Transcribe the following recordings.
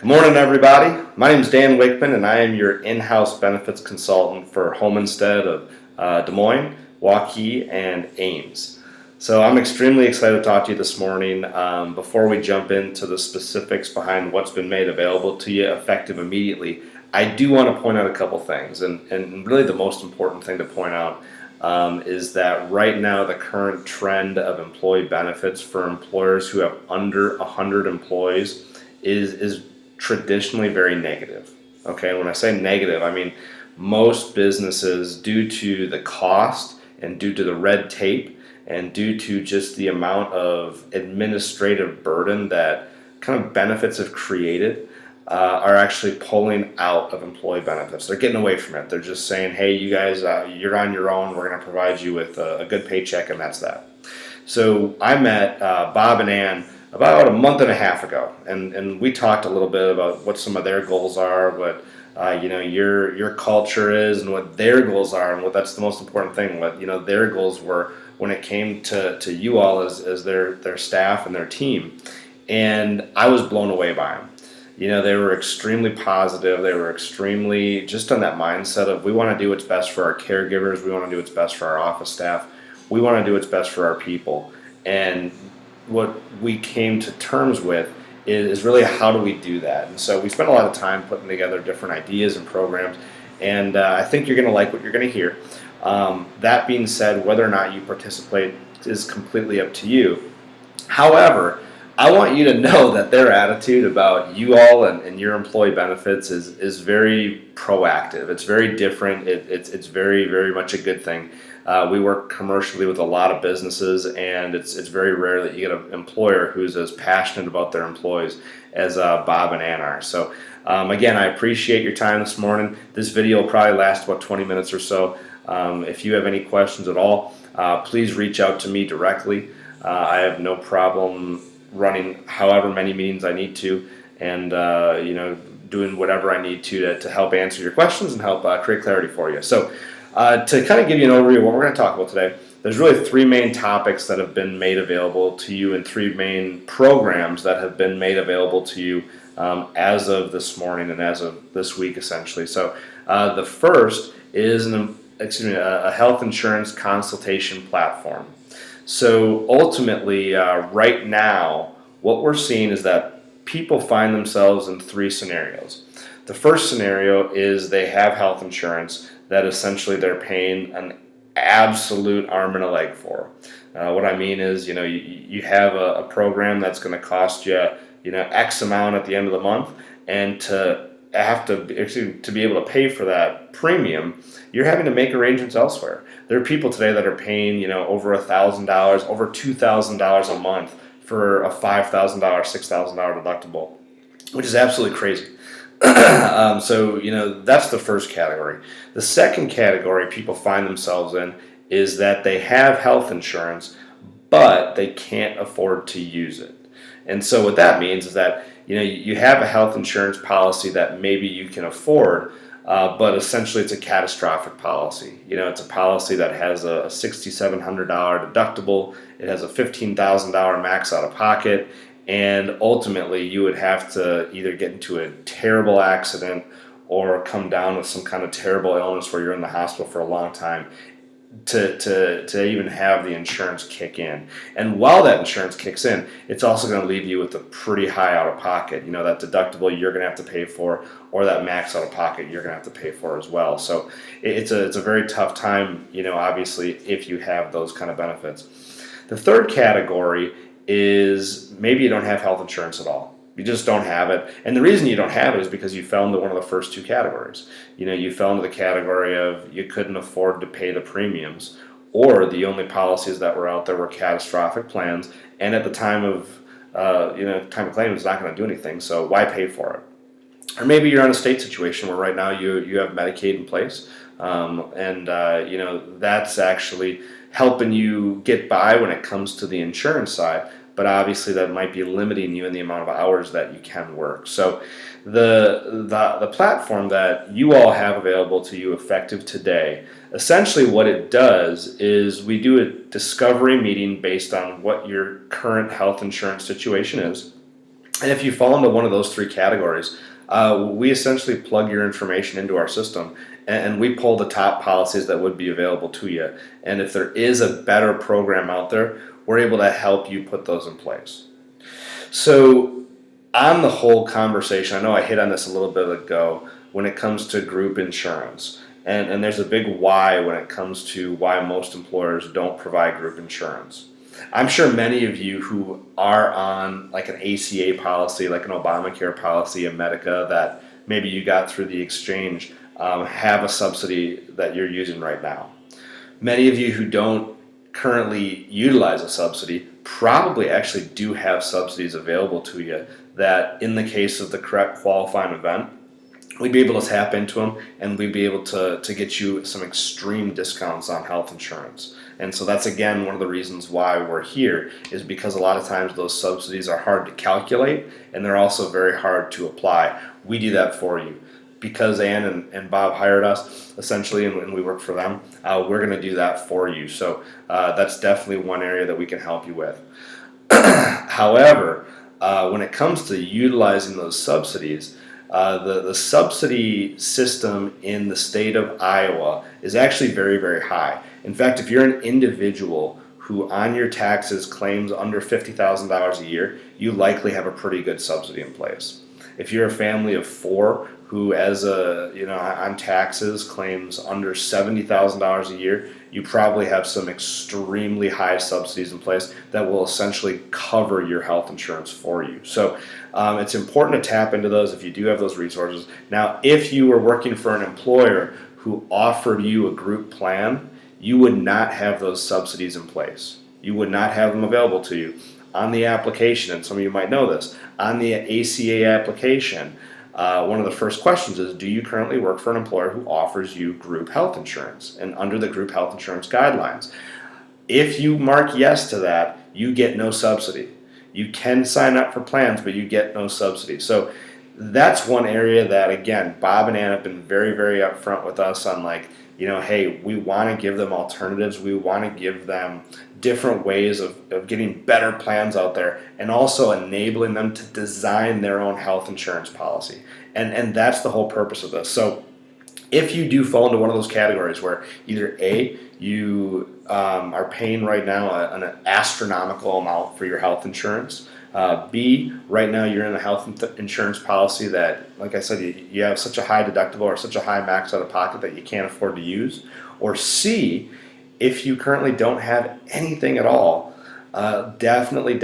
Good morning, everybody. My name is Dan Wickman, and I am your in-house benefits consultant for Home Instead of Des Moines, Waukee, and Ames. So I'm extremely excited to talk to you this morning. Before we jump into the specifics behind what's been made available to you effective immediately, I do want to point out a couple things, and really the most important thing to point out is that right now the current trend of employee benefits for employers who have under 100 employees is traditionally very negative. Okay, when I say negative, I mean most businesses, due to the cost and due to the red tape and due to just the amount of administrative burden that kind of benefits have created, are actually pulling out of employee benefits. They're getting away from it. They're just saying, hey, you guys, you're on your own. We're going to provide you with a good paycheck, and that's that. So I met Bob and Ann about a month and a half ago, and we talked a little bit about what some of their goals are, what your culture is, and what their goals are, and what that's the most important thing. What their goals were when it came to you all as their staff and their team, and I was blown away by them. They were extremely positive. They were extremely just on that mindset of we want to do what's best for our caregivers. We want to do what's best for our office staff. We want to do what's best for our people. And what we came to terms with is really how do we do that. And so we spent a lot of time putting together different ideas and programs. And I think you're going to like what you're going to hear. That being said, whether or not you participate is completely up to you. However, I want you to know that their attitude about you all and your employee benefits is very proactive. It's very different. It's very, very much a good thing. We work commercially with a lot of businesses, and it's very rare that you get an employer who's as passionate about their employees as Bob and Ann are. So again, I appreciate your time this morning. This video will probably last about 20 minutes or so. If you have any questions at all, please reach out to me directly. I have no problem running however many meetings I need to, and doing whatever I need to help answer your questions and help create clarity for you. So to kind of give you an overview of what we're going to talk about today, there's really three main topics that have been made available to you, and three main programs that have been made available to you as of this morning and as of this week, essentially. So the first is a health insurance consultation platform. So ultimately, right now, what we're seeing is that people find themselves in three scenarios. The first scenario is they have health insurance that essentially they're paying an absolute arm and a leg for. What I mean is, you have a program that's going to cost you, X amount at the end of the month, and to be able to pay for that premium, you're having to make arrangements elsewhere. There are people today that are paying, over $1,000, over $2,000 a month for a $5,000, $6,000 deductible, which is absolutely crazy. So that's the first category. The second category people find themselves in is that they have health insurance, but they can't afford to use it. And so what that means is that you have a health insurance policy that maybe you can afford, but essentially it's a catastrophic policy. It's a policy that has a $6,700 deductible. It has a $15,000 max out of pocket. And ultimately, you would have to either get into a terrible accident or come down with some kind of terrible illness where you're in the hospital for a long time to even have the insurance kick in. And while that insurance kicks in, it's also going to leave you with a pretty high out of pocket. That deductible you're going to have to pay for, or that max out of pocket you're going to have to pay for as well. So it's a very tough time, obviously, if you have those kind of benefits. The third category is maybe you don't have health insurance at all. You just don't have it. And the reason you don't have it is because you fell into one of the first two categories. You fell into the category of you couldn't afford to pay the premiums, or the only policies that were out there were catastrophic plans, and at the time of claim, it's not going to do anything, so why pay for it? Or maybe you're in a state situation where right now you have Medicaid in place, and that's actually helping you get by when it comes to the insurance side, but obviously that might be limiting you in the amount of hours that you can work. So the platform that you all have available to you effective today, essentially what it does is we do a discovery meeting based on what your current health insurance situation is. And if you fall into one of those three categories, we essentially plug your information into our system, and we pull the top policies that would be available to you. And if there is a better program out there, we're able to help you put those in place. So, on the whole conversation, I know I hit on this a little bit ago when it comes to group insurance. And there's a big why when it comes to why most employers don't provide group insurance. I'm sure many of you who are on like an ACA policy, like an Obamacare policy, a Medica that maybe you got through the exchange, have a subsidy that you're using right now. Many of you who don't currently utilize a subsidy probably actually do have subsidies available to you that, in the case of the correct qualifying event, we'd be able to tap into them, and we'd be able to get you some extreme discounts on health insurance. And so that's, again, one of the reasons why we're here, is because a lot of times those subsidies are hard to calculate, and they're also very hard to apply. We do that for you. Because Ann and Bob hired us, essentially, and we work for them, we're going to do that for you. So that's definitely one area that we can help you with. However, when it comes to utilizing those subsidies, the subsidy system in the state of Iowa is actually very, very high. In fact, if you're an individual who on your taxes claims under $50,000 a year, you likely have a pretty good subsidy in place. If you're a family of four who, on taxes claims under $70,000 a year, you probably have some extremely high subsidies in place that will essentially cover your health insurance for you. So it's important to tap into those if you do have those resources. Now, if you were working for an employer who offered you a group plan, you would not have those subsidies in place. You would not have them available to you. On the application, and some of you might know this, on the ACA application, one of the first questions is, do you currently work for an employer who offers you group health insurance and under the group health insurance guidelines? If you mark yes to that, you get no subsidy. You can sign up for plans, but you get no subsidy. So that's one area that, again, Bob and Ann have been very, very upfront with us on, hey, we want to give them alternatives. We want to give them different ways of getting better plans out there, and also enabling them to design their own health insurance policy. And that's the whole purpose of this. So if you do fall into one of those categories where either A, you are paying right now an astronomical amount for your health insurance, B, right now you're in a health insurance policy that, like I said, you have such a high deductible or such a high max out of pocket that you can't afford to use, or C, if you currently don't have anything at all, definitely,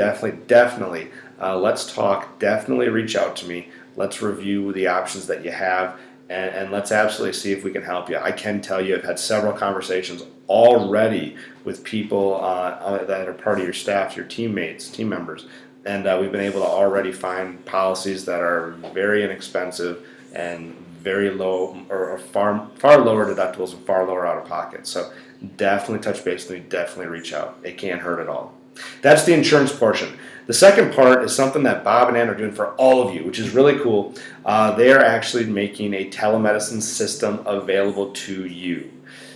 let's talk. Definitely reach out to me. Let's review the options that you have, and let's absolutely see if we can help you. I can tell you I've had several conversations already with people that are part of your staff, your team members, and we've been able to already find policies that are very inexpensive and very low, or far lower deductibles and far lower out of pocket. So definitely touch base with me, definitely reach out. It can't hurt at all. That's the insurance portion. The second part is something that Bob and Ann are doing for all of you, which is really cool. They are actually making a telemedicine system available to you.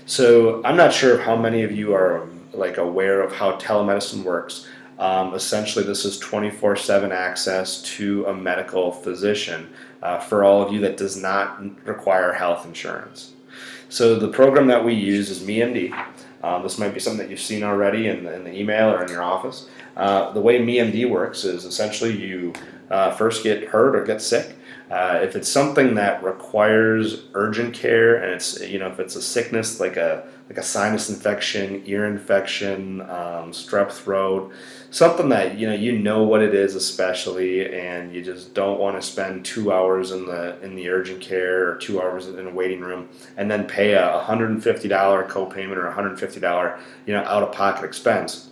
So I'm not sure how many of you are aware of how telemedicine works. Essentially, this is 24/7 access to a medical physician for all of you that does not require health insurance. So the program that we use is MeMD. This might be something that you've seen already in the email or in your office. The way MeMD works is essentially you first get hurt or get sick. If it's something that requires urgent care, and it's if it's a sickness like a sinus infection, ear infection, strep throat, something that you know what it is, especially, and you just don't want to spend 2 hours in the urgent care or 2 hours in a waiting room and then pay a $150 copayment or $150 out of pocket expense.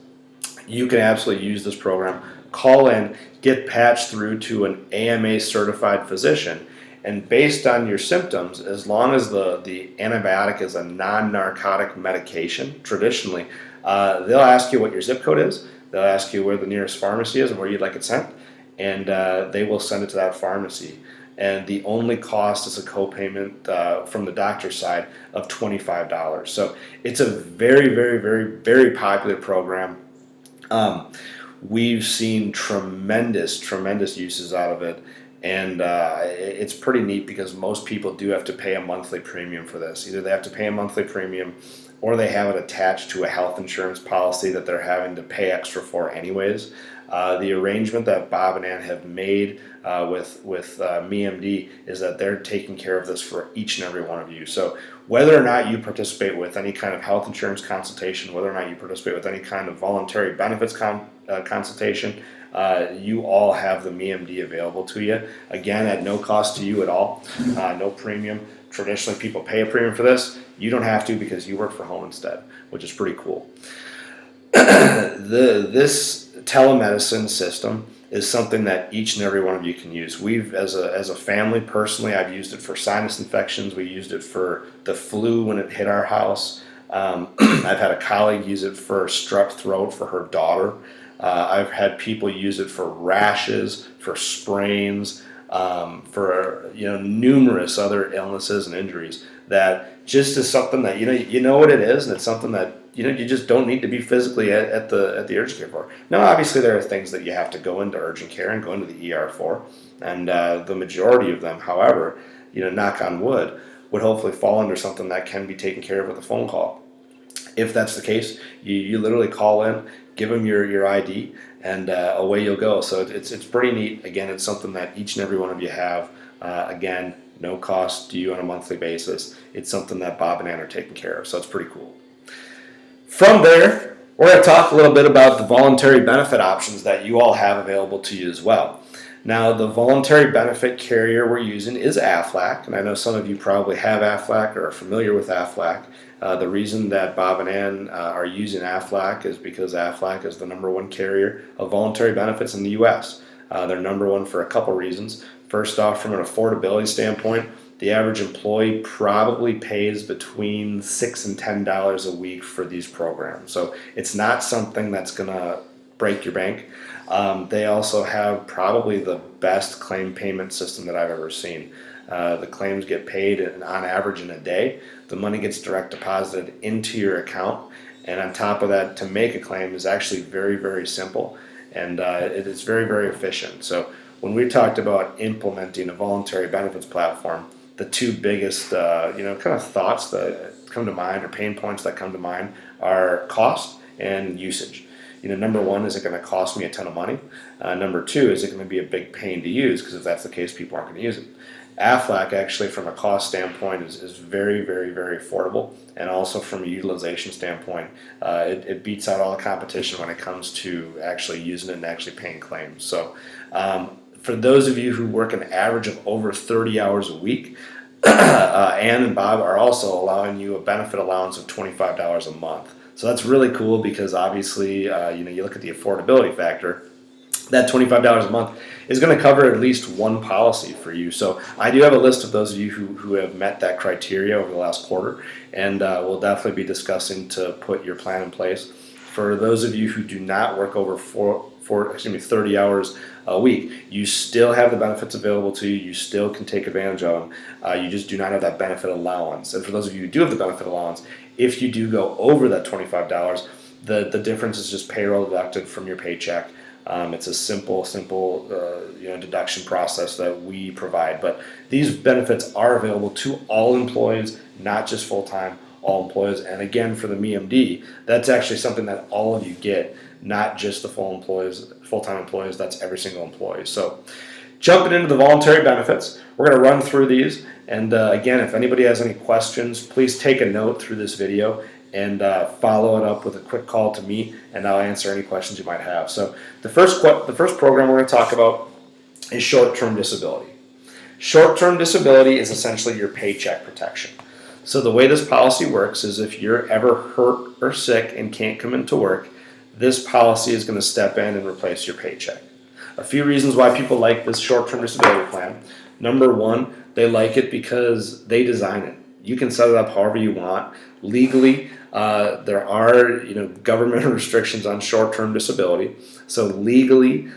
You can absolutely use this program. Call in, get patched through to an AMA certified physician, and based on your symptoms, as long as the antibiotic is a non-narcotic medication, traditionally, they'll ask you what your zip code is. They'll ask you where the nearest pharmacy is and where you'd like it sent, and they will send it to that pharmacy. And the only cost is a copayment from the doctor's side of $25. So it's a very, very, very, very popular program. we've seen tremendous uses out of it. And it's pretty neat because most people do have to pay a monthly premium for this. Either they have to pay a monthly premium or they have it attached to a health insurance policy that they're having to pay extra for anyways. The arrangement that Bob and Ann have made with MeMD is that they're taking care of this for each and every one of you. So whether or not you participate with any kind of health insurance consultation, whether or not you participate with any kind of voluntary benefits consultation, you all have the MeMD available to you. Again, at no cost to you at all, no premium. Traditionally, people pay a premium for this. You don't have to because you work for home instead, which is pretty cool. This telemedicine system is something that each and every one of you can use. We've, as a family, personally, I've used it for sinus infections. We used it for the flu when it hit our house. I've had a colleague use it for strep throat for her daughter. I've had people use it for rashes, for sprains, for numerous other illnesses and injuries. That just is something that you know what it is, and it's something that you just don't need to be physically at the urgent care for. Now, obviously, there are things that you have to go into urgent care and go into the ER for, and the majority of them, however, knock on wood, would hopefully fall under something that can be taken care of with a phone call. If that's the case, you literally call in, give them your ID, and away you'll go. So it's pretty neat. Again, it's something that each and every one of you have. Again, no cost to you on a monthly basis. It's something that Bob and Ann are taking care of. So it's pretty cool. From there, we're going to talk a little bit about the voluntary benefit options that you all have available to you as well. Now, the voluntary benefit carrier we're using is Aflac, and I know some of you probably have Aflac or are familiar with Aflac. The reason that Bob and Ann are using Aflac is because Aflac is the #1 carrier of voluntary benefits in the U.S. They're #1 for a couple reasons. First off, from an affordability standpoint, the average employee probably pays between $6 and $10 a week for these programs. So it's not something that's going to break your bank. They also have probably the best claim payment system that I've ever seen. The claims get paid on average in a day. The money gets direct deposited into your account. And on top of that, to make a claim is actually very, very simple. And it is very, very efficient. So when we talked about implementing a voluntary benefits platform, the two biggest kind of thoughts that come to mind or pain points that come to mind are cost and usage. #1, is it going to cost me a ton of money? #2, is it going to be a big pain to use? Because if that's the case, people aren't going to use it. Aflac actually, from a cost standpoint, is very, very, very affordable, and also from a utilization standpoint, it beats out all the competition when it comes to actually using it and actually paying claims. So for those of you who work an average of over 30 hours a week, Ann and Bob are also allowing you a benefit allowance of $25 a month. So that's really cool because obviously, you look at the affordability factor. That $25 a month is going to cover at least one policy for you. So I do have a list of those of you who have met that criteria over the last quarter, and we'll definitely be discussing to put your plan in place. For those of you who do not work over 30 hours a week, you still have the benefits available to you. You still can take advantage of them. You just do not have that benefit allowance. And for those of you who do have the benefit allowance, if you do go over that $25, the difference is just payroll deducted from your paycheck. It's a simple deduction process that we provide. But these benefits are available to all employees, not just full-time, all employees. And again, for the MeMD, that's actually something that all of you get, not just the full-time employees. That's every single employee. So jumping into the voluntary benefits, we're going to run through these. And again, if anybody has any questions, please take a note through this video and follow it up with a quick call to me, and I'll answer any questions you might have. So the first program we're going to talk about is short-term disability. Short-term disability is essentially your paycheck protection. So the way this policy works is if you're ever hurt or sick and can't come into work, this policy is going to step in and replace your paycheck. A few reasons why people like this short-term disability plan. #1, they like it because they design it. You can set it up however you want. Legally, there are government restrictions on short-term disability. So legally,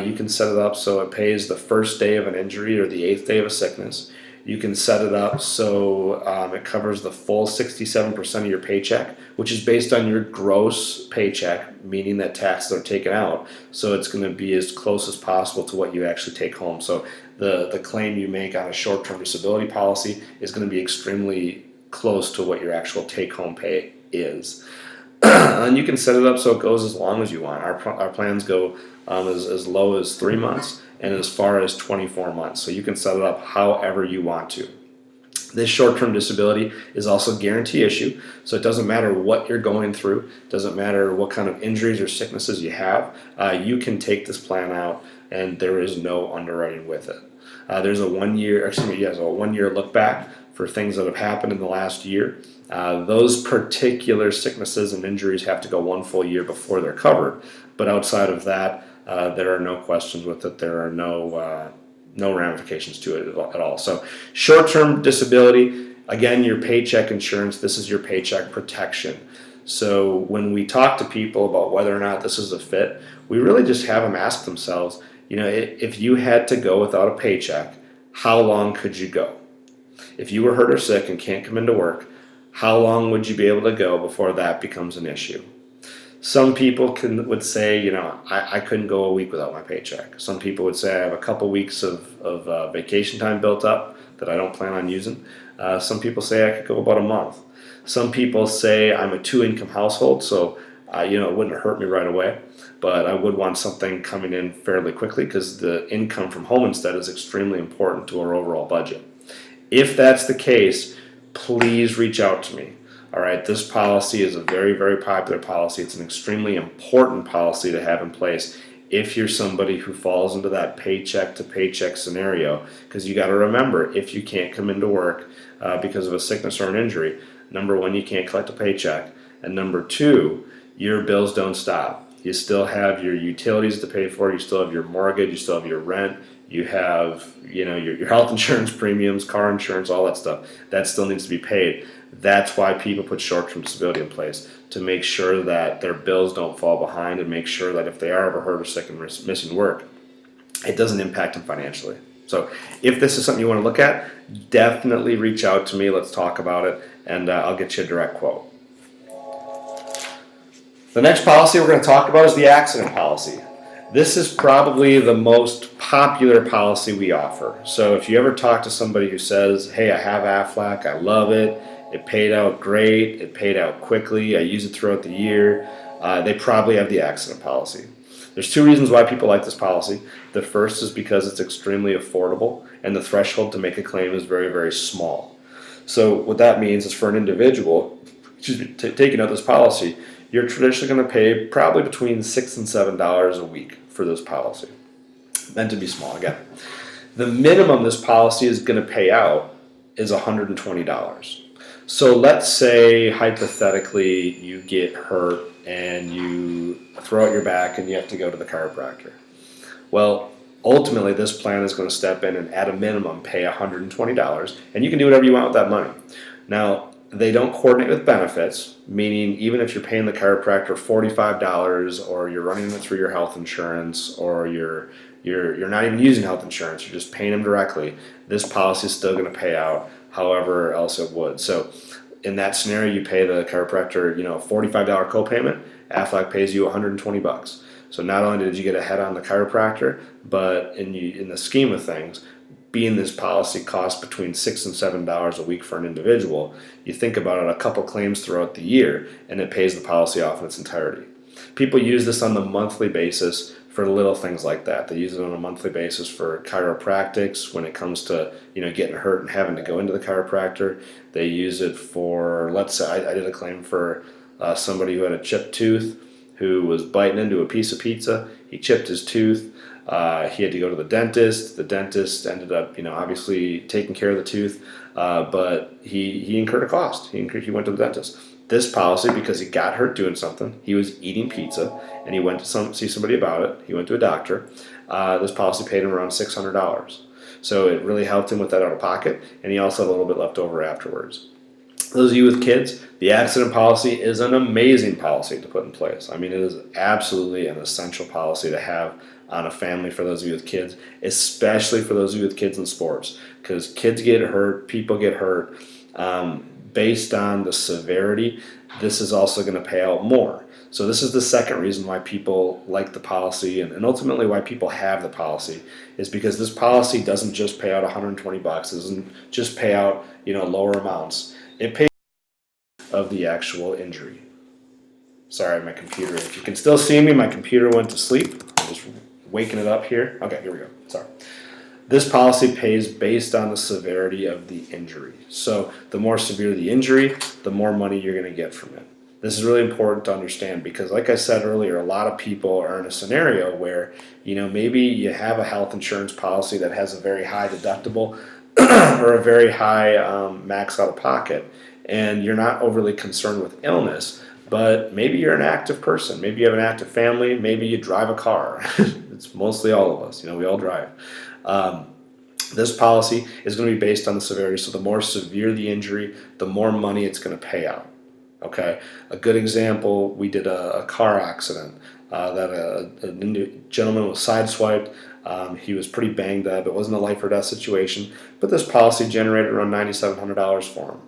you can set it up so it pays the first day of an injury or the 8th day of a sickness. You can set it up so it covers the full 67% of your paycheck, which is based on your gross paycheck, meaning that taxes are taken out. So it's going to be as close as possible to what you actually take home. So the claim you make on a short-term disability policy is going to be extremely close to what your actual take-home pay is. And you can set it up so it goes as long as you want. Our plans go as low as 3 months and as far as 24 months. So you can set it up however you want to. This short-term disability is also a guarantee issue, so it doesn't matter what you're going through, doesn't matter what kind of injuries or sicknesses you have, you can take this plan out and there is no underwriting with it. There's a 1 year, a 1 year look back for things that have happened in the last year. Those particular sicknesses and injuries have to go 1 full year before they're covered, but outside of that, there are no questions with it. There are no ramifications to it at all. So short-term disability, again, your paycheck insurance, this is your paycheck protection. So when we talk to people about whether or not this is a fit, we really just have them ask themselves, if you had to go without a paycheck, how long could you go? If you were hurt or sick and can't come into work, how long would you be able to go before that becomes an issue? Some people would say, I couldn't go a week without my paycheck. Some people would say I have a couple weeks of vacation time built up that I don't plan on using. Some people say I could go about a month. Some people say I'm a 2-income household, so it wouldn't hurt me right away, but I would want something coming in fairly quickly because the income from home instead is extremely important to our overall budget. If that's the case, please reach out to me. All right, this policy is a very, very popular policy. It's an extremely important policy to have in place if you're somebody who falls into that paycheck to paycheck scenario, because you got to remember, if you can't come into work because of a sickness or an injury, number one, you can't collect a paycheck, and number two, your bills don't stop. You still have your utilities to pay for, you still have your mortgage, you still have your rent, you have your health insurance premiums, car insurance, all that stuff. That still needs to be paid. That's why people put short-term disability in place, to make sure that their bills don't fall behind and make sure that if they are ever hurt or sick and missing work, it doesn't impact them financially. So if this is something you want to look at, definitely reach out to me. Let's talk about it, and I'll get you a direct quote. The next policy we're going to talk about is the accident policy. This is probably the most popular policy we offer. So if you ever talk to somebody who says, hey, I have Aflac, I love it, it paid out great, it paid out quickly, I use it throughout the year, they probably have the accident policy. There's 2 reasons why people like this policy. The first is because it's extremely affordable and the threshold to make a claim is very, very small. So what that means is for an individual, taking out this policy, you're traditionally going to pay probably between $6 and $7 a week for this policy. Meant to be small again. The minimum this policy is going to pay out is $120. So let's say hypothetically you get hurt and you throw out your back and you have to go to the chiropractor. Well, ultimately this plan is going to step in and at a minimum pay $120, and you can do whatever you want with that money. Now, they don't coordinate with benefits, meaning even if you're paying the chiropractor $45 or you're running it through your health insurance or you're not even using health insurance, you're just paying them directly, this policy is still going to pay out however else it would. So in that scenario, you pay the chiropractor, a $45 copayment, Aflac pays you $120. So not only did you get ahead on the chiropractor, but in the scheme of things, being this policy costs between $6 and $7 a week for an individual, you think about it, a couple claims throughout the year, and it pays the policy off in its entirety. People use this on the monthly basis for little things like that. They use it on a monthly basis for chiropractics when it comes to getting hurt and having to go into the chiropractor. They use it for, let's say, I did a claim for somebody who had a chipped tooth who was biting into a piece of pizza. He chipped his tooth. He had to go to the dentist. The dentist ended up, obviously taking care of the tooth, but he incurred a cost. He went to the dentist. This policy, because he got hurt doing something, he was eating pizza, and he went to see somebody about it. He went to a doctor. This policy paid him around $600. So it really helped him with that out of pocket, and he also had a little bit left over afterwards. Those of you with kids, the accident policy is an amazing policy to put in place. I mean, it is absolutely an essential policy to have on a family for those of you with kids, especially for those of you with kids in sports, because kids get hurt, people get hurt. Based on the severity, this is also going to pay out more. So this is the second reason why people like the policy, and ultimately why people have the policy, is because this policy doesn't just pay out $120. It doesn't just pay out lower amounts. It pays of the actual injury. Sorry, my computer. If you can still see me, my computer went to sleep. I'm just waking it up here. Okay, here we go. Sorry. This policy pays based on the severity of the injury. So the more severe the injury, the more money you're going to get from it. This is really important to understand because, like I said earlier, a lot of people are in a scenario where, maybe you have a health insurance policy that has a very high deductible or a very high max out of pocket, and you're not overly concerned with illness, but maybe you're an active person. Maybe you have an active family. Maybe you drive a car. It's mostly all of us. We all drive. This policy is going to be based on the severity. So the more severe the injury, the more money it's going to pay out. Okay, a good example, we did a car accident that a gentleman was sideswiped. He was pretty banged up. It wasn't a life or death situation, but this policy generated around $9,700 for him.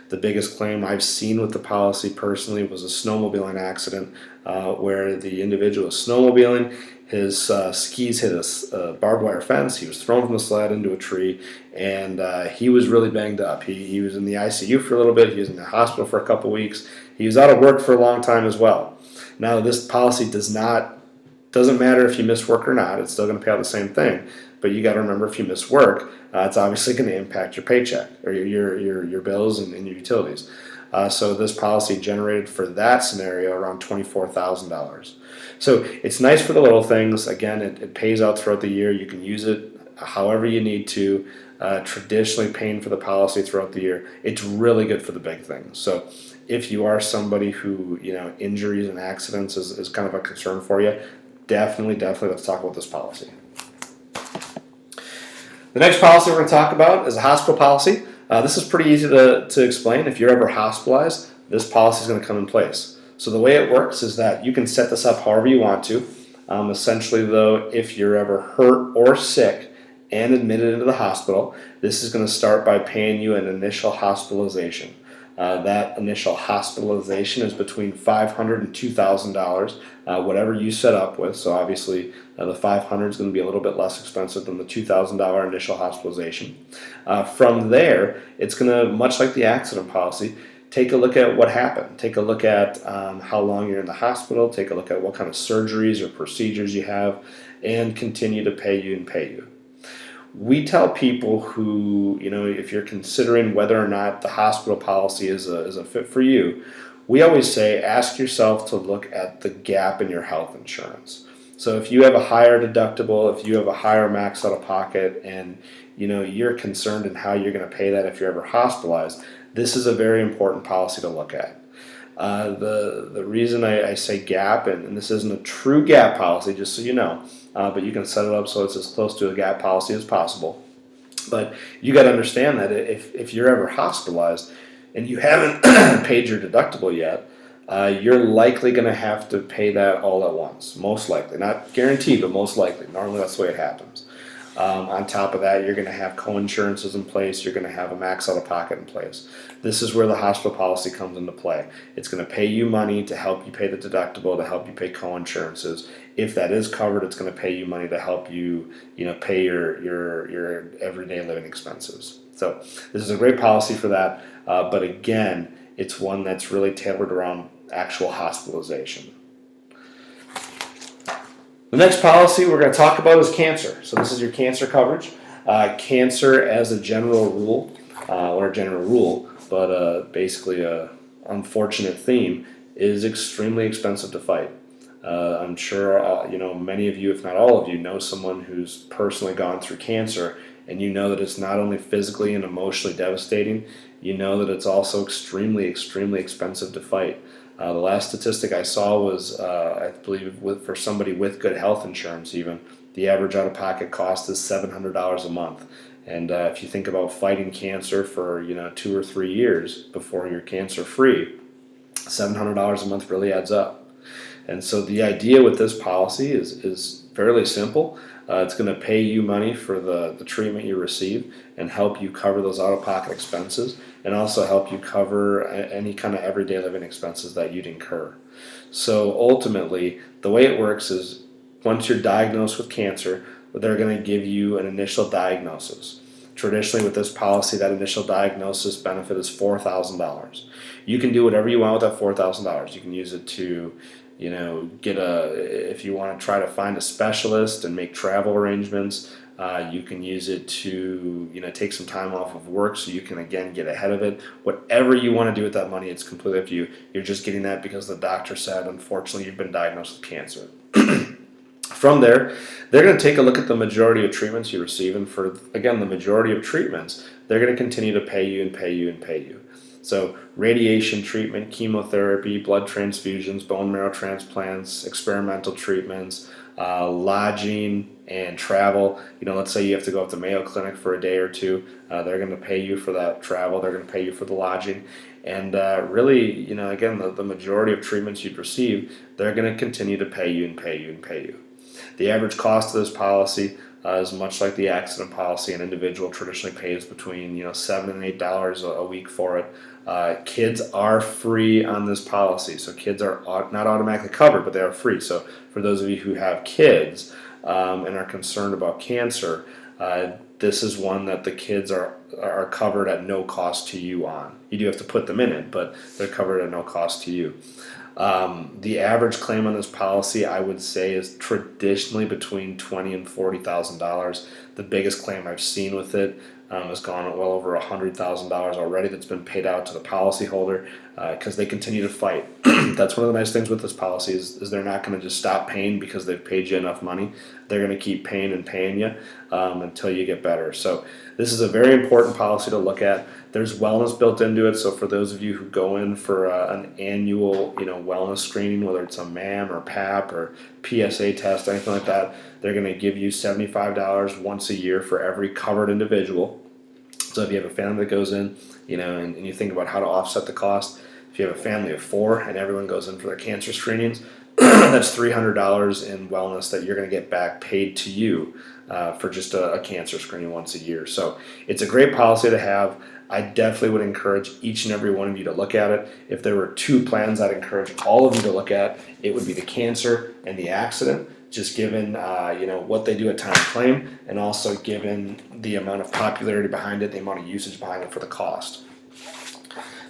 The biggest claim I've seen with the policy personally was a snowmobiling accident where the individual was snowmobiling. His skis hit a barbed wire fence. He was thrown from the sled into a tree, and he was really banged up. He was in the ICU for a little bit. He was in the hospital for a couple weeks. He was out of work for a long time as well. Now, this policy doesn't matter if you miss work or not. It's still going to pay out the same thing. But you got to remember, if you miss work, it's obviously going to impact your paycheck or your bills and your utilities. So this policy generated for that scenario around $24,000. So it's nice for the little things. Again, it pays out throughout the year. You can use it however you need to. Traditionally paying for the policy throughout the year, it's really good for the big things. So if you are somebody who, injuries and accidents is kind of a concern for you, definitely let's talk about this policy. The next policy we're going to talk about is a hospital policy. This is pretty easy to explain. If you're ever hospitalized, this policy is going to come in place. So the way it works is that you can set this up however you want to. Essentially, though, if you're ever hurt or sick and admitted into the hospital, this is going to start by paying you an initial hospitalization. That initial hospitalization is between $500 and $2,000, whatever you set up with. So obviously, the $500 is going to be a little bit less expensive than the $2,000 initial hospitalization. From there, it's going to, much like the accident policy, take a look at what happened. Take a look at how long you're in the hospital. Take a look at what kind of surgeries or procedures you have, and continue to pay you. We tell people who, if you're considering whether or not the hospital policy is a fit for you, we always say ask yourself to look at the gap in your health insurance. So if you have a higher deductible, if you have a higher max out of pocket, and you're concerned in how you're going to pay that if you're ever hospitalized, this is a very important policy to look at. The reason I say gap, and this isn't a true gap policy, just so you know, but you can set it up so it's as close to a gap policy as possible. But you got to understand that if you're ever hospitalized and you haven't paid your deductible yet, you're likely going to have to pay that all at once. Most likely. Not guaranteed, but most likely. Normally that's the way it happens. On top of that, you're going to have co-insurances in place. You're going to have a max out-of-pocket in place. This is where the hospital policy comes into play. It's going to pay you money to help you pay the deductible, to help you pay co-insurances. If that is covered, it's going to pay you money to help you, pay your everyday living expenses. So this is a great policy for that. But again, it's one that's really tailored around actual hospitalization. The next policy we're going to talk about is cancer. So this is your cancer coverage. Cancer as a general rule, but basically a unfortunate theme, is extremely expensive to fight. I'm sure many of you, if not all of you, know someone who's personally gone through cancer, and you know that it's not only physically and emotionally devastating, you know that it's also extremely, extremely expensive to fight. The last statistic I saw was, I believe, for somebody with good health insurance even, the average out-of-pocket cost is $700 a month. And if you think about fighting cancer for 2 or 3 years before you're cancer-free, $700 a month really adds up. And so the idea with this policy is fairly simple. It's going to pay you money for the treatment you receive and help you cover those out-of-pocket expenses and also help you cover any kind of everyday living expenses that you'd incur. So ultimately, the way it works is once you're diagnosed with cancer, they're going to give you an initial diagnosis. Traditionally, with this policy, that initial diagnosis benefit is $4,000. You can do whatever you want with that $4,000. You can use it to, if you want to try to find a specialist and make travel arrangements. You can use it to, take some time off of work so you can again get ahead of it. Whatever you want to do with that money, it's completely up to you. You're just getting that because the doctor said, unfortunately, you've been diagnosed with cancer. From there, they're going to take a look at the majority of treatments you receive, and for, again, the majority of treatments, they're going to continue to pay you and pay you and pay you. So radiation treatment, chemotherapy, blood transfusions, bone marrow transplants, experimental treatments, lodging, and travel. Let's say you have to go up to Mayo Clinic for a day or two. They're going to pay you for that travel. They're going to pay you for the lodging. And really, again, the majority of treatments you'd receive, they're going to continue to pay you and pay you and pay you. The average cost of this policy is much like the accident policy. An individual traditionally pays between $7 and $8 a week for it. Kids are free on this policy, so kids are not automatically covered, but they are free. So for those of you who have kids and are concerned about cancer, this is one that the kids are covered at no cost to you on. You do have to put them in it, but they're covered at no cost to you. The average claim on this policy, I would say, is traditionally between $20,000 and $40,000. The biggest claim I've seen with it has gone well over $100,000 already that's been paid out to the policyholder because they continue to fight. That's one of the nice things with this policy is they're not going to just stop paying because they've paid you enough money. They're going to keep paying and paying you until you get better. So this is a very important policy to look at. There's wellness built into it. So for those of you who go in for an annual, wellness screening, whether it's a MAM or PAP or PSA test, anything like that, they're going to give you $75 once a year for every covered individual. So if you have a family that goes in, and you think about how to offset the cost, if you have a family of 4 and everyone goes in for their cancer screenings, that's $300 in wellness that you're going to get back paid to you for just a cancer screening once a year. So it's a great policy to have. I definitely would encourage each and every one of you to look at it. If there were 2 plans I'd encourage all of you to look at, it would be the cancer and the accident, just given what they do at time of claim, and also given the amount of popularity behind it, the amount of usage behind it for the cost.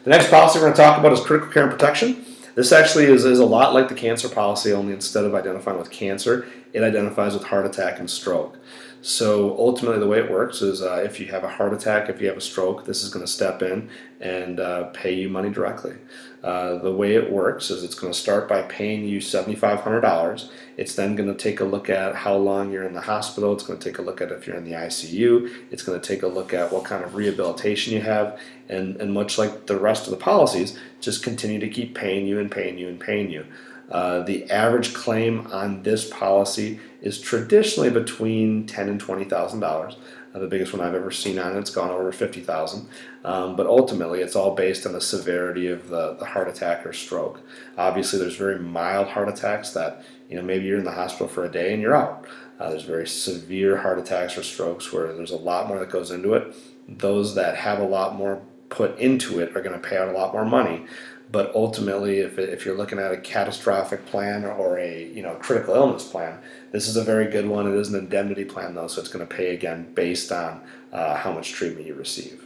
The next policy we're going to talk about is critical care and protection. This actually is a lot like the cancer policy, only instead of identifying with cancer, it identifies with heart attack and stroke. So ultimately the way it works is if you have a heart attack, if you have a stroke, this is going to step in and pay you money directly. The way it works is it's going to start by paying you $7,500. It's then going to take a look at how long you're in the hospital. It's going to take a look at if you're in the ICU. It's going to take a look at what kind of rehabilitation you have. And much like the rest of the policies, just continue to keep paying you and paying you and paying you. The average claim on this policy is traditionally between $10,000 and $20,000. The biggest one I've ever seen on it's gone over $50,000. But ultimately, it's all based on the severity of the heart attack or stroke. Obviously, there's very mild heart attacks that maybe you're in the hospital for a day and you're out. There's very severe heart attacks or strokes where there's a lot more that goes into it. Those that have a lot more put into it are going to pay out a lot more money. But ultimately, if you're looking at a catastrophic plan or a critical illness plan, this is a very good one. It is an indemnity plan, though, so it's going to pay again based on how much treatment you receive.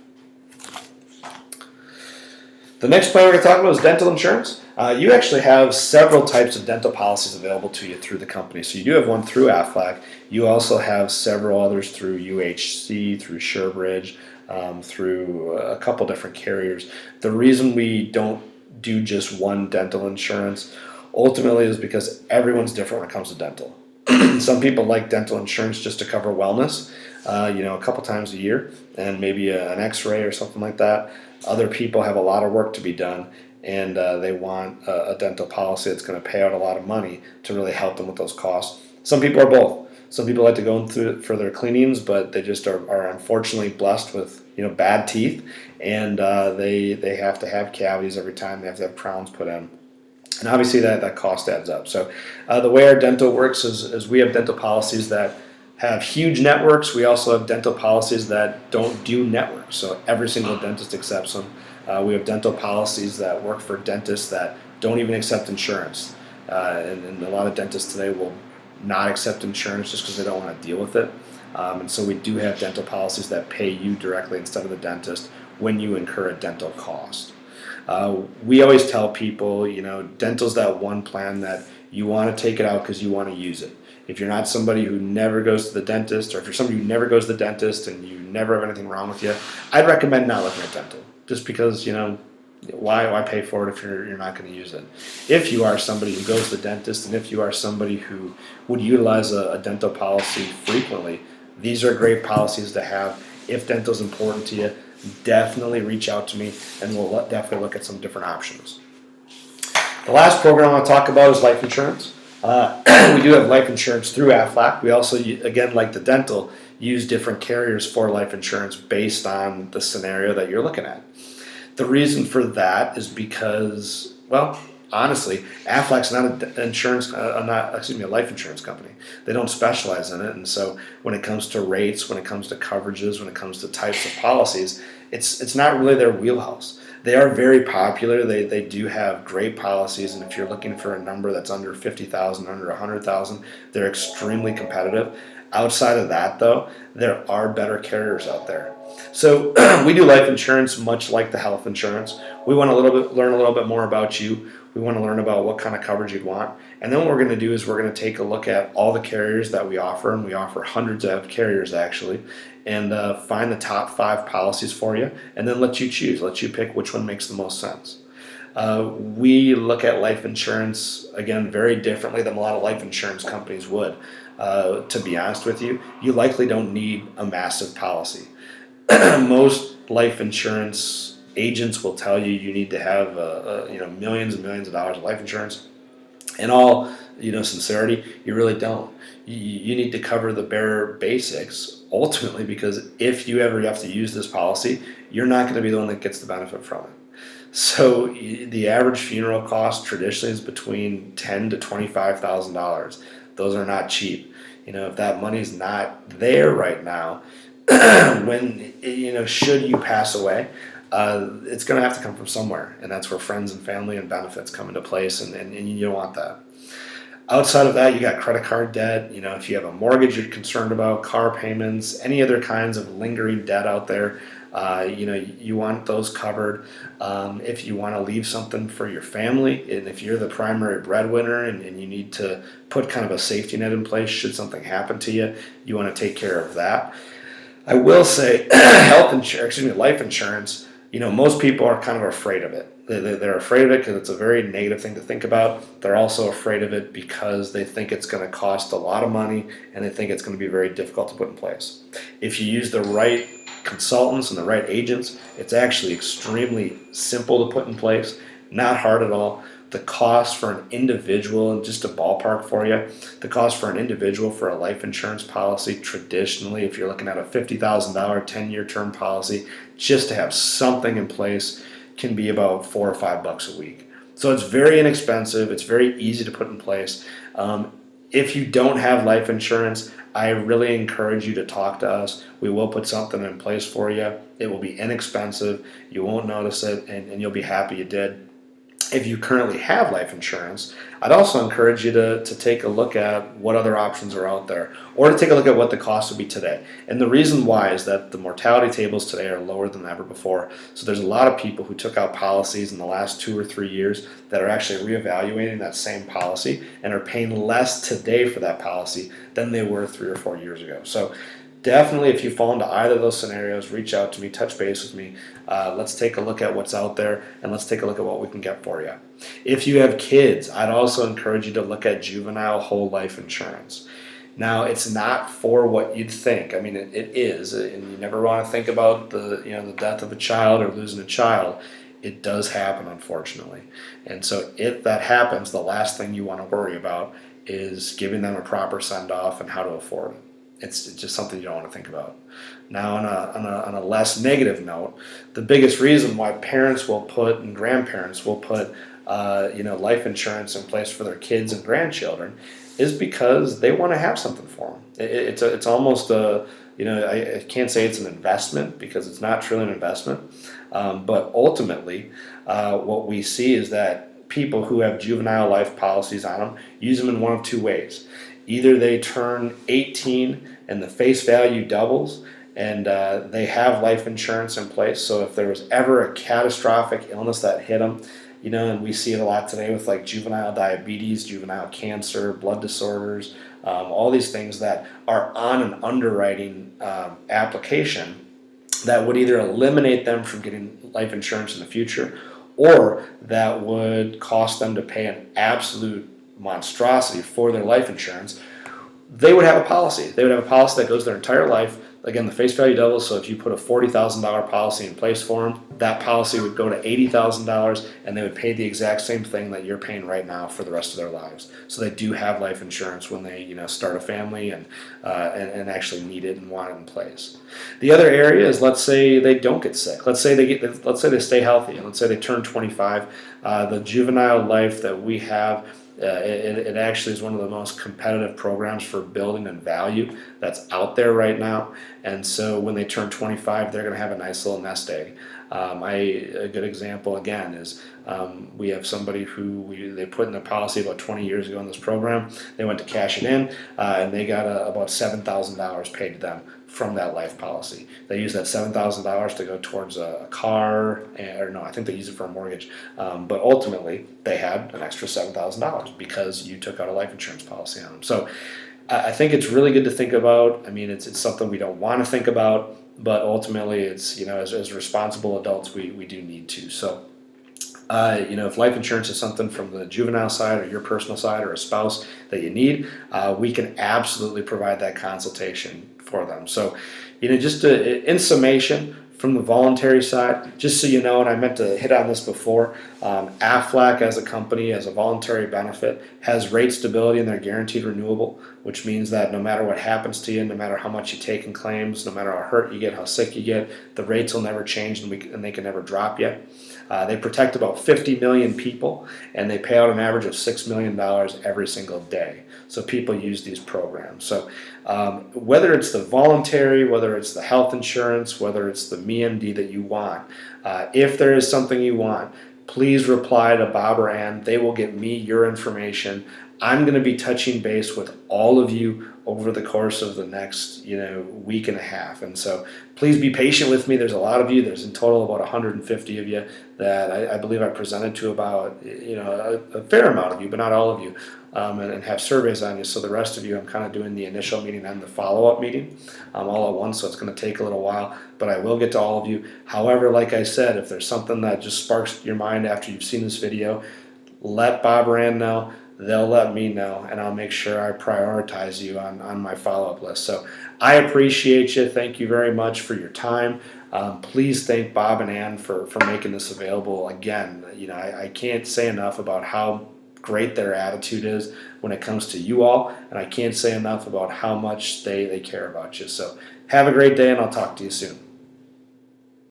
The next plan we're going to talk about is dental insurance. You actually have several types of dental policies available to you through the company. So you do have one through Aflac. You also have several others through UHC, through SureBridge, through a couple different carriers. The reason we don't do just one dental insurance ultimately is because everyone's different when it comes to dental. Some people like dental insurance just to cover wellness, a couple times a year, and maybe an x-ray or something like that. Other people have a lot of work to be done, and they want a dental policy that's going to pay out a lot of money to really help them with those costs. Some people are both. Some people like to go in through for their cleanings, but they just are unfortunately blessed with bad teeth, and they have to have cavities every time. They have to have crowns put in. And obviously that cost adds up. So the way our dental works is we have dental policies that have huge networks. We also have dental policies that don't do networks. So every single dentist accepts them. We have dental policies that work for dentists that don't even accept insurance. And a lot of dentists today will not accept insurance just because they don't want to deal with it. And so we do have dental policies that pay you directly instead of the dentist when you incur a dental cost. We always tell people, dental's that one plan that you want to take it out because you want to use it. If you're not somebody who never goes to the dentist, or if you're somebody who never goes to the dentist and you never have anything wrong with you, I'd recommend not looking at dental. Just because, why pay for it if you're not going to use it? If you are somebody who goes to the dentist, and if you are somebody who would utilize a dental policy frequently, these are great policies to have. If dental is important to you, definitely reach out to me, and we'll definitely look at some different options. The last program I want to talk about is life insurance. We do have life insurance through Aflac. We also, again, like the dental, use different carriers for life insurance based on the scenario that you're looking at. The reason for that is because, well, honestly, Aflac's not a life insurance company. They don't specialize in it, and so when it comes to rates, when it comes to coverages, when it comes to types of policies, it's not really their wheelhouse. They are very popular. They do have great policies, and if you're looking for a number that's under 50,000, under 100,000, they're extremely competitive. Outside of that, though, there are better carriers out there. So we do life insurance much like the health insurance. We want to learn a little bit more about you. We want to learn about what kind of coverage you'd want. And then what we're going to do is we're going to take a look at all the carriers that we offer, and we offer hundreds of carriers actually, and find the top 5 policies for you, and then let you choose, let you pick which one makes the most sense. We look at life insurance, again, very differently than a lot of life insurance companies would. To be honest with you, you likely don't need a massive policy. Most life insurance agents will tell you you need to have millions and millions of dollars of life insurance. In all sincerity, you really don't. You need to cover the bare basics ultimately, because if you ever have to use this policy, you're not going to be the one that gets the benefit from it. So the average funeral cost traditionally is between $10,000 to $25,000. Those are not cheap. If that money's not there right now, when should you pass away, it's going to have to come from somewhere, and that's where friends and family and benefits come into place, and you don't want that. Outside of that, you got credit card debt. If you have a mortgage you're concerned about, car payments, any other kinds of lingering debt out there, you want those covered. If you want to leave something for your family, and if you're the primary breadwinner and you need to put kind of a safety net in place should something happen to you, you want to take care of that. I will say, life insurance, most people are kind of afraid of it. They're afraid of it because it's a very negative thing to think about. They're also afraid of it because they think it's going to cost a lot of money, and they think it's going to be very difficult to put in place. If you use the right consultants and the right agents, it's actually extremely simple to put in place, not hard at all. The cost for an individual, and just a ballpark for you, the cost for an individual for a life insurance policy, traditionally, if you're looking at a $50,000 10-year term policy, just to have something in place can be about $4 or $5 a week. So it's very inexpensive. It's very easy to put in place. If you don't have life insurance, I really encourage you to talk to us. We will put something in place for you. It will be inexpensive. You won't notice it, and you'll be happy you did. If you currently have life insurance, I'd also encourage you to take a look at what other options are out there, or to take a look at what the cost would be today. And the reason why is that the mortality tables today are lower than ever before. So there's a lot of people who took out policies in the last 2 or 3 years that are actually reevaluating that same policy and are paying less today for that policy than they were 3 or 4 years ago. So definitely, if you fall into either of those scenarios, reach out to me, touch base with me. Let's take a look at what's out there, and let's take a look at what we can get for you. If you have kids, I'd also encourage you to look at juvenile whole life insurance. Now, it's not for what you'd think. I mean, it is, and you never want to think about the death of a child or losing a child. It does happen, unfortunately. And so if that happens, the last thing you want to worry about is giving them a proper send-off and how to afford it. It's just something you don't want to think about. Now, on a less negative note, the biggest reason why parents will put and grandparents will put life insurance in place for their kids and grandchildren is because they want to have something for them. It's almost I can't say it's an investment because it's not truly an investment, but ultimately, what we see is that people who have juvenile life policies on them use them in one of two ways. Either they turn 18 and the face value doubles, and they have life insurance in place. So if there was ever a catastrophic illness that hit them, and we see it a lot today with like juvenile diabetes, juvenile cancer, blood disorders, all these things that are on an underwriting application that would either eliminate them from getting life insurance in the future, or that would cost them to pay an absolute monstrosity for their life insurance. They would have a policy. They would have a policy that goes their entire life. Again, the face value doubles, so if you put a $40,000 policy in place for them, that policy would go to $80,000, and they would pay the exact same thing that you're paying right now for the rest of their lives. So they do have life insurance when they start a family and actually need it and want it in place. The other area is, let's say they don't get sick. Let's say they stay healthy, and let's say they turn 25. The juvenile life that we have, it actually is one of the most competitive programs for building and value that's out there right now. And so when they turn 25, they're going to have a nice little nest egg. A good example again is we have somebody who they put in their policy about 20 years ago in this program. They went to cash it in, and they got about $7,000 paid to them from that life policy. They use that $7,000 to go towards a car, or no, I think they use it for a mortgage. But ultimately, they had an extra $7,000 because you took out a life insurance policy on them. So I think it's really good to think about. I mean, it's something we don't want to think about, but ultimately, it's as responsible adults, we do need to. So. If life insurance is something from the juvenile side or your personal side or a spouse that you need, we can absolutely provide that consultation for them. So, just in summation, from the voluntary side, just so you know, and I meant to hit on this before, Aflac as a company, as a voluntary benefit, has rate stability and they're guaranteed renewable, which means that no matter what happens to you, no matter how much you take in claims, no matter how hurt you get, how sick you get, the rates will never change and they can never drop you. They protect about 50 million people, and they pay out an average of $6 million every single day. So people use these programs. So whether it's the voluntary, whether it's the health insurance, whether it's the MeMD that you want, if there is something you want, please reply to Bob or Ann. They will get me your information. I'm going to be touching base with all of you over the course of the next week and a half, and so please be patient with me. There's a lot of you. There's in total about 150 of you that I believe I presented to about a fair amount of you, but not all of you, and have surveys on you. So the rest of you, I'm kind of doing the initial meeting and the follow-up meeting all at once, so it's going to take a little while, but I will get to all of you. However, like I said, if there's something that just sparks your mind after you've seen this video, let Bob or Ann know. They'll let me know, and I'll make sure I prioritize you on my follow-up list. So I appreciate you. Thank you very much for your time. Please thank Bob and Ann for making this available. Again, I can't say enough about how great their attitude is when it comes to you all, and I can't say enough about how much they care about you. So have a great day, and I'll talk to you soon.